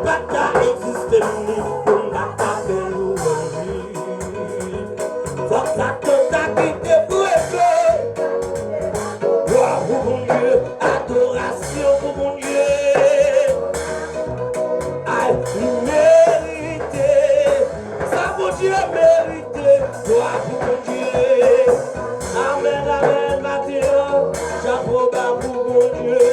pas qu'à exister, pour la taper ou faut ça que t'as quitté pour être. Gloire pour mon Dieu, adoration pour mon Dieu. Aïe, mérité, ça mon Dieu mérité. Gloire pour mon Dieu. Amen, amen, Mathieu. J'approuve pour mon Dieu.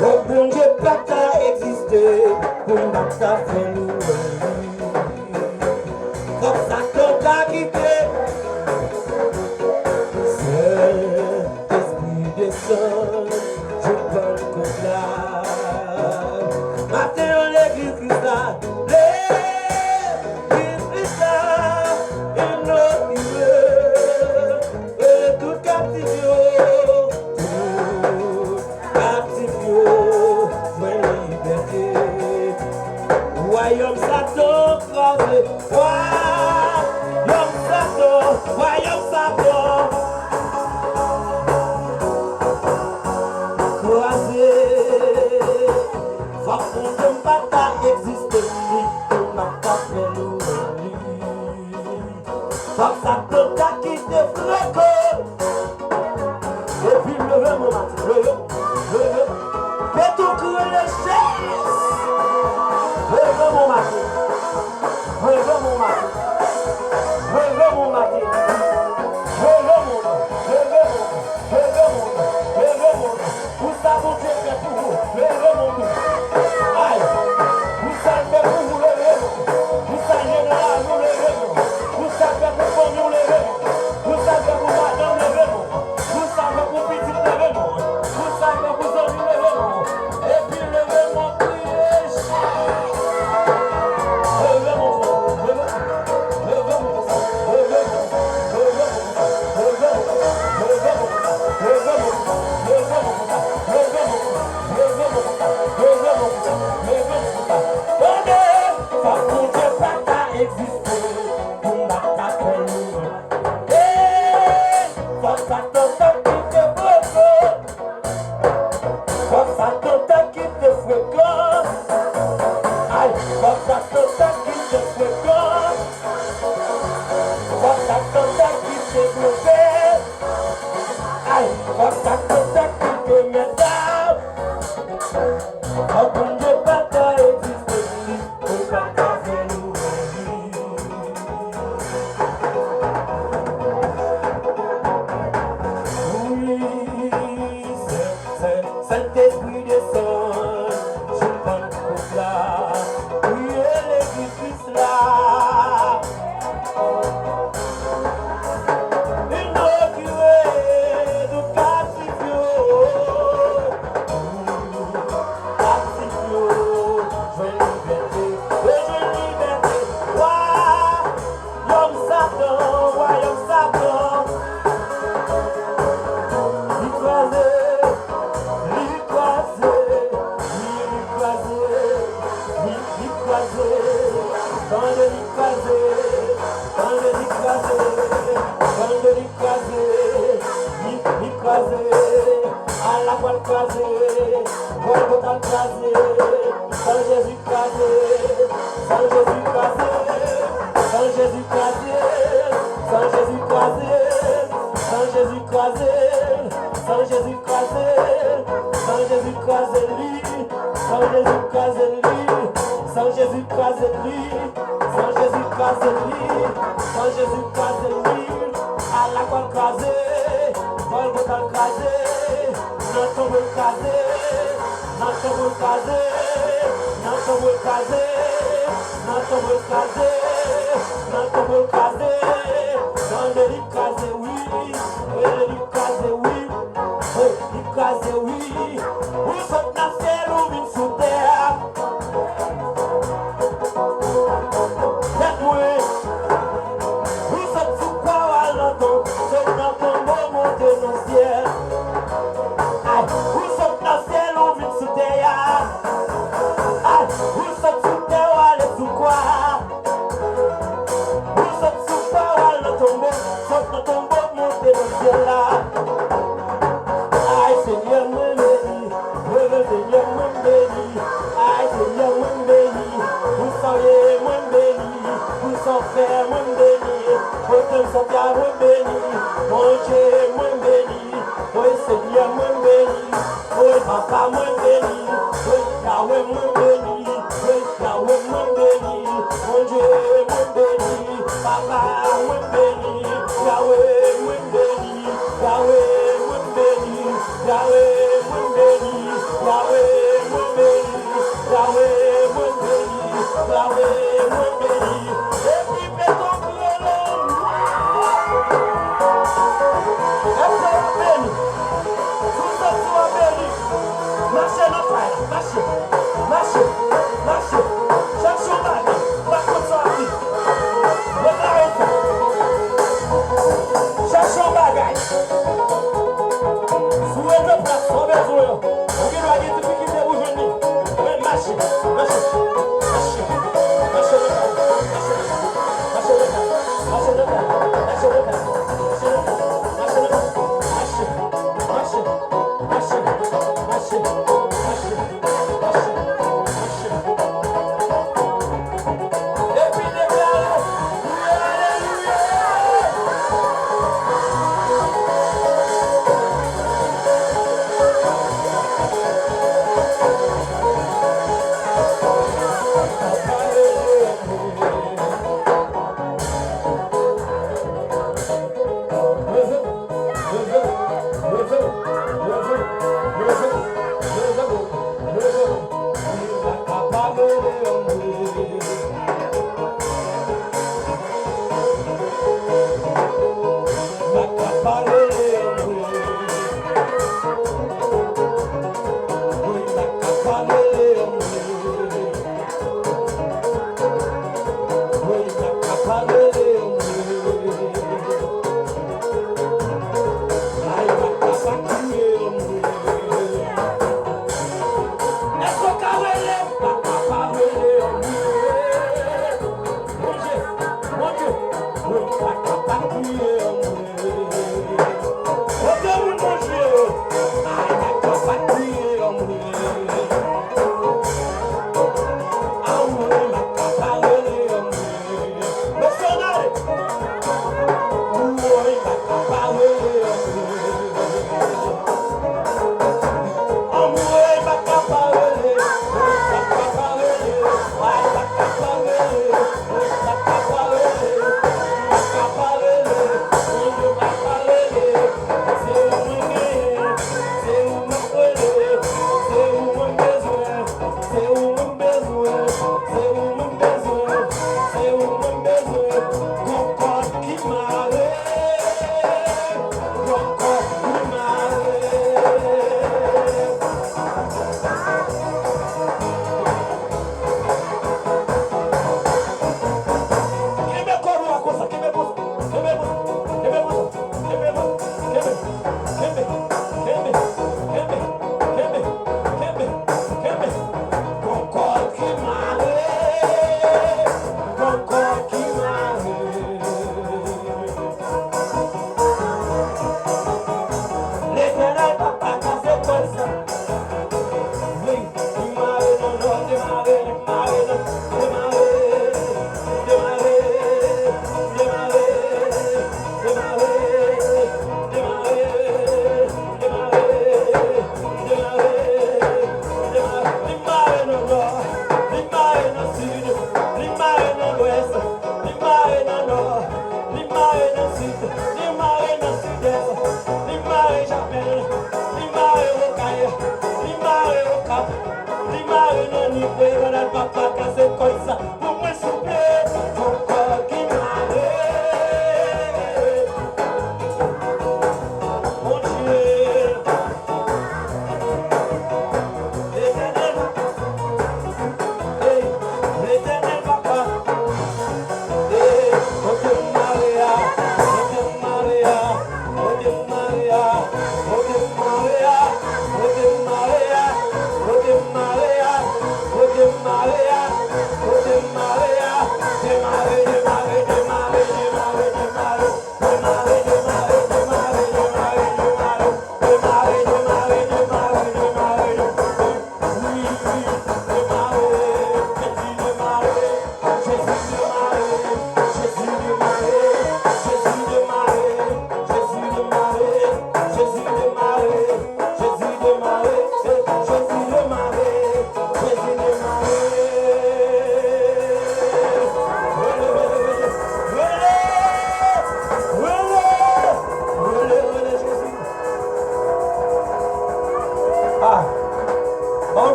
Faut que mon Dieu pas qu'à exister, pour ma faire nous. Comme ça que t'as quitté. Saint-Esprit descend, je prends le là. Matin en l'église Christ, l'église Christ, inaugurée, et tout captif, vraie liberté. Royaume Satan, crasé, royaume Satan, croisé. Faut qu'on ne pas exister, on n'a pas fait nous. Faut que ça te quitte fréco. Et puis levez mon matin, levez. Fais tout courir les chaises. Levez mon matin. Levez mon matin. Levez mon matin. Levez mon matin. Levez mon matin. Vous savez que c'est pour vous. Levez mon matin. Aïe. Vous savez pour vous lever. Vous savez général vous lever. Vous savez pour vous nous lever. Vous savez pour madame lever. Vous savez pour petit lever. Vous savez pour amis lever. Et puis lever mon prière. Levez mon frère. Levez mon frère. Saint-Esprit descend, je prends le là. Oui, l'église Christ là. Inauguré de Cassifio. Cassifio, je liberté. Royaume Satan. À la voile crasée, voile total crasé, sans Jésus crasé, sans Jésus crasé, sans Jésus crasé, sans Jésus crasé, sans Jésus crasé, sans Jésus crasé, sans Jésus crasé lui, sans Jésus crasé lui, sans Jésus crasé lui, sans Jésus crasé lui, sans Jésus crasé lui, à la voile crasée. Voile total crasé, notre voile crasé, notre voile crasé, notre voile crasé, notre voile crasé, notre voile crasé, dans le lit crasé oui, le lit crasé oui, le lit crasé oui, vous sommes dans ciel ou une sous terre. Faites-moi, vous sommes sous quoi à l'entendre, c'est dans ton beau monde de nos ciels. Vous sommes dans ciel ou une sous terre. Vous sommes sous terre ou allez sous quoi? Vous sommes sous quoi ou allez tomber, sauf dans ton beau monde de nos ciels là. Aïe Seigneur me bénit, le Seigneur me bénit. frère, moi béni. Oh, Dieu, Seigneur, moi béni. Mon Dieu, moi béni. Oh, Seigneur, moi béni. Oh, Papa, moi béni. Oh, Yahweh, moi béni. Oh, Yahweh, moi béni. Mon Dieu, moi béni. Papa, moi béni. Yahweh, moi béni. Yahweh, moi béni. Yahweh, moi béni. Yahweh, moi béni. Yahweh, moi béni. Yahweh, moi béni. Et puis, fais ton violon. Est-ce que tu béni? Tout ça, tu vas béni. Marchez notre frère, marchez. Marchez, marchez. Cherchez au bague. Pas comme ça, ici. Déclarez ça. Cherchez au bagage. Souhait de place, sans besoin. On va dire tout ce qui est aujourd'hui. Marchez, marchez. Marchez. Marchez le temps. Marchez le temps. Marchez le temps. Marchez le temps. Marchez le temps. Marchez. Marchez. Marchez. Marchez. Marchez. Marchez. Marchez. Et puis déclarez. Alléluia.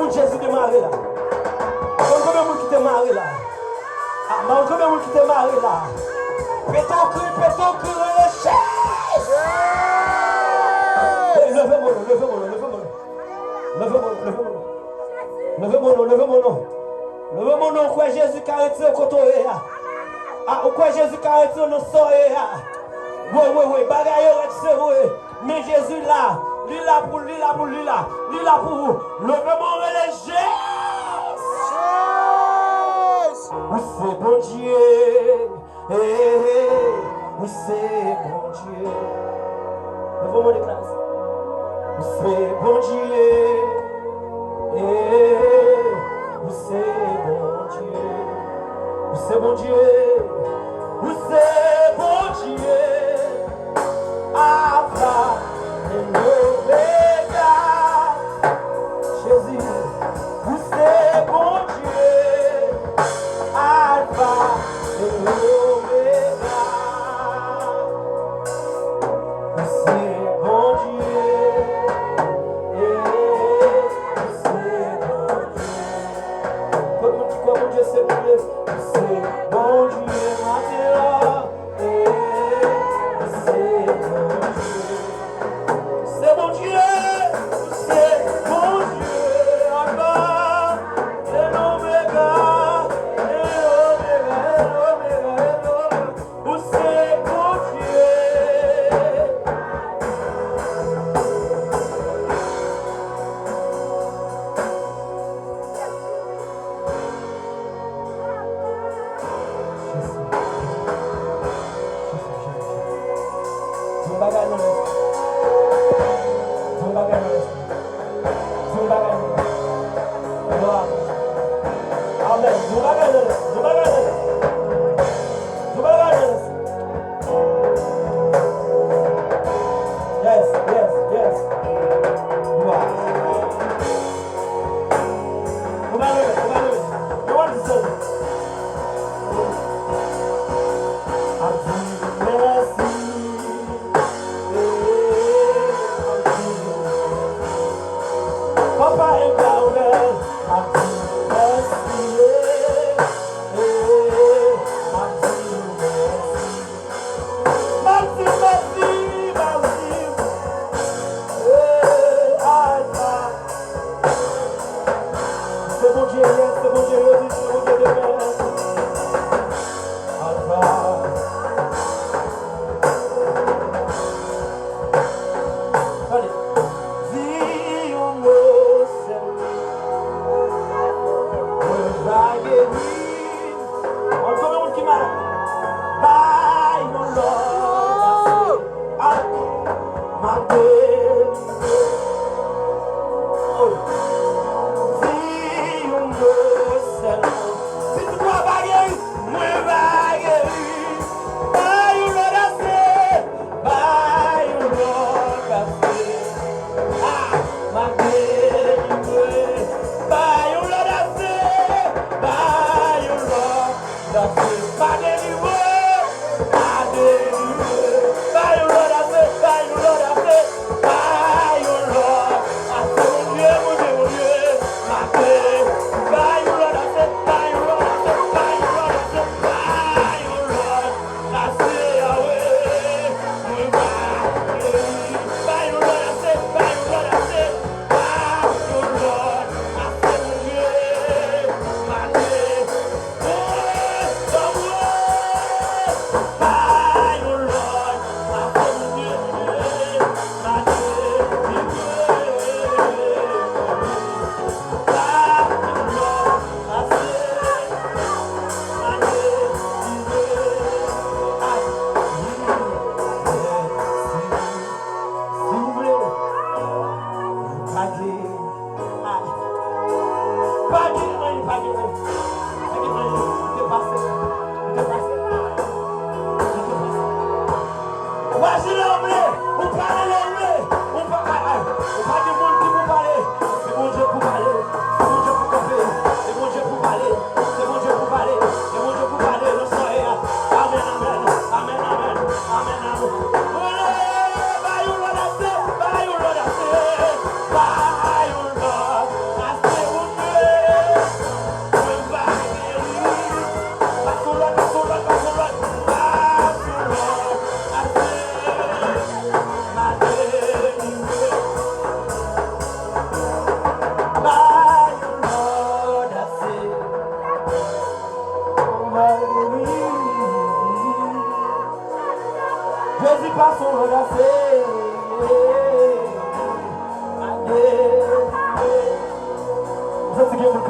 monde Jésus démarré là? Combien de monde qui démarré là? Ah, combien de monde qui démarré là? Péton cri, les chaises! Levez-moi, levez-moi, levez-moi. Levez-moi, levez-moi. Levez-moi, levez-moi. Levez-moi, non, quoi Jésus qui a retiré au côté. Ah, quoi Jésus qui a retiré nos soirées. Oui, bagaille retiré. Mais Jésus là, lui là pour lui là pour lui là. Lui là pour vous. Levez-moi, les chaises! Oui, c'est bon Dieu. Oui, c'est bon Dieu. Levez-moi les classes. Oui, c'est bon Dieu. Oui, c'est bon Dieu. Oui, c'est bon Dieu. Oui, c'est bon Dieu. Alpha et l'Oméga. Jésus, oui, c'est bon Dieu. Alpha et l'Oméga. Oui, c'est bon Dieu. C'est bon Dieu, c'est bon Dieu, c'est bon Dieu, c'est bon Dieu, Alpha et l'Oméga, c'est bon Dieu.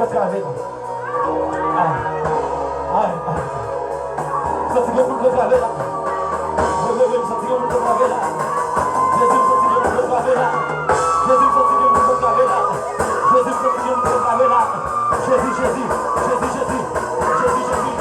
contraver. Ça c'est pour contraver là. Oui, ça c'est pour contraver là. Jésus, ça c'est pour contraver là. Jésus, ça c'est pour contraver là. Jésus, ça c'est pour contraver là. Jésus, Jésus, Jésus, Jésus, Jésus, Jésus.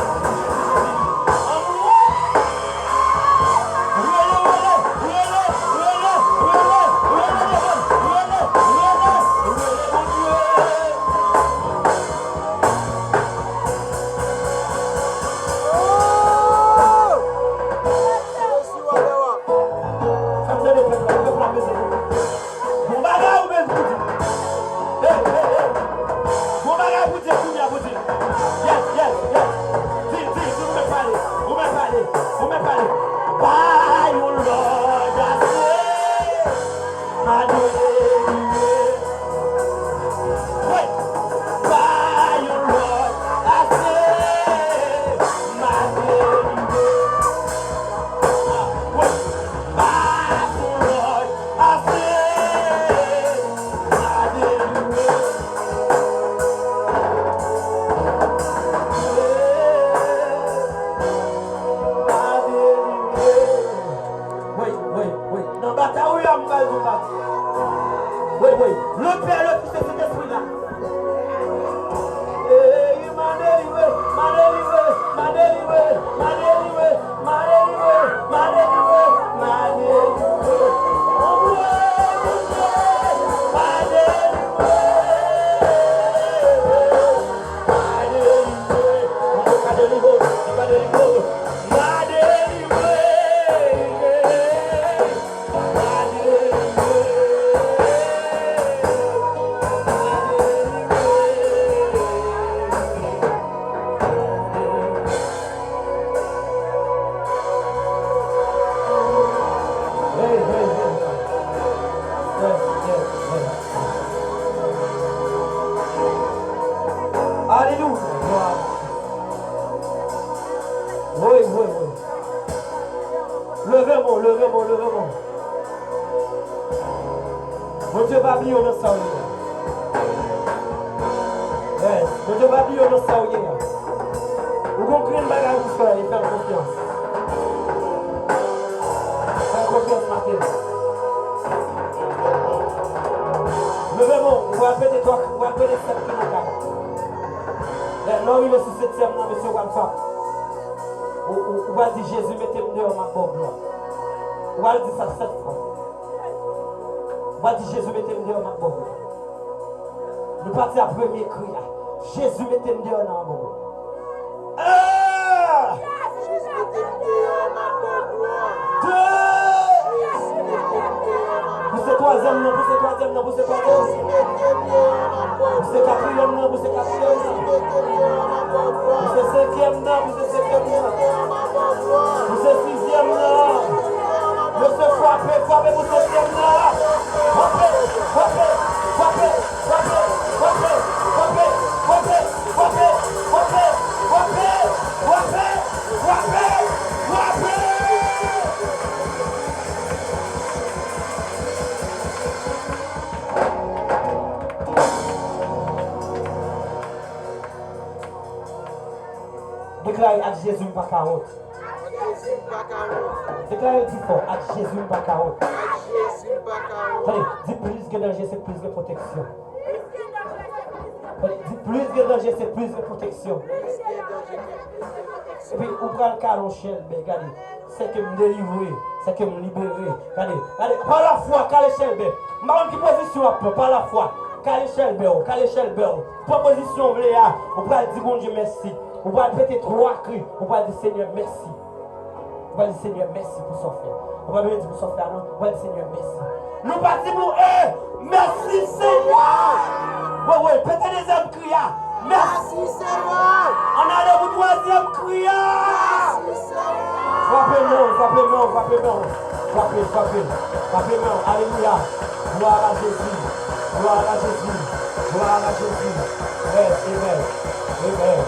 Mon Dieu va bien dans ça. Mon Dieu va bien dans ça. Vous comprenez le bagage vous faire et faire confiance. Faire confiance, Martin. Levez-moi, vous appelez toi, vous appelez 7 kilomètres. Non, il est sous 7e, non, monsieur Walfa. Vous va dire Jésus, mettez-moi dehors ma pauvre gloire. Vous va dire ça 7 fois. Vous va dire Jésus, mettez-moi dehors ma pauvre gloire. Nous partons à premier cri. Jésus, mettez-moi dehors ma pauvre gloire. Jésus, mettez-moi dehors ma pauvre gloire. Pour ce troisième nom, pour ce troisième nom, pour ce quatrième nom. Pour ce quatrième nom, pour ce quatrième nom. Pour ce cinquième nom, pour ce cinquième nom. Pour ce sixième nom. Pour ce frappé pour ce septième nom. Frappé, frappé, frappé, frappé, frappé, frappé, frappé, frappé, frappé, frappé, frappé, frappé, frappé. Déclarez à Jésus pas 40. Déclarez plus fort à Jésus pas 40. Allez, dis plus que danger, c'est plus de protection. Allez, dis plus que danger, c'est plus de protection. Et puis, on prend le caron chien, mais regardez, c'est que me délivrer, c'est que me libérer. Regardez, regardez, par la foi, calé chien, mais qui position après, par la foi, calé chien, calé chien, proposition, on va dire bon Dieu merci. On va répéter 3 cris. On va dire Seigneur merci. On va dire Seigneur merci pour son frère. On va dire pour son frère, non? On va dire Seigneur merci. Nous partons pour eux. Merci Seigneur. Oui, pétez les âmes cria. Merci Seigneur. On a le troisième cria. Merci Seigneur. Frappez-moi, frappez-moi, frappez-moi. Frappez-moi. Alléluia. Gloire à Jésus. Gloire à Jésus. Gloire à Jésus. Amen. Amen.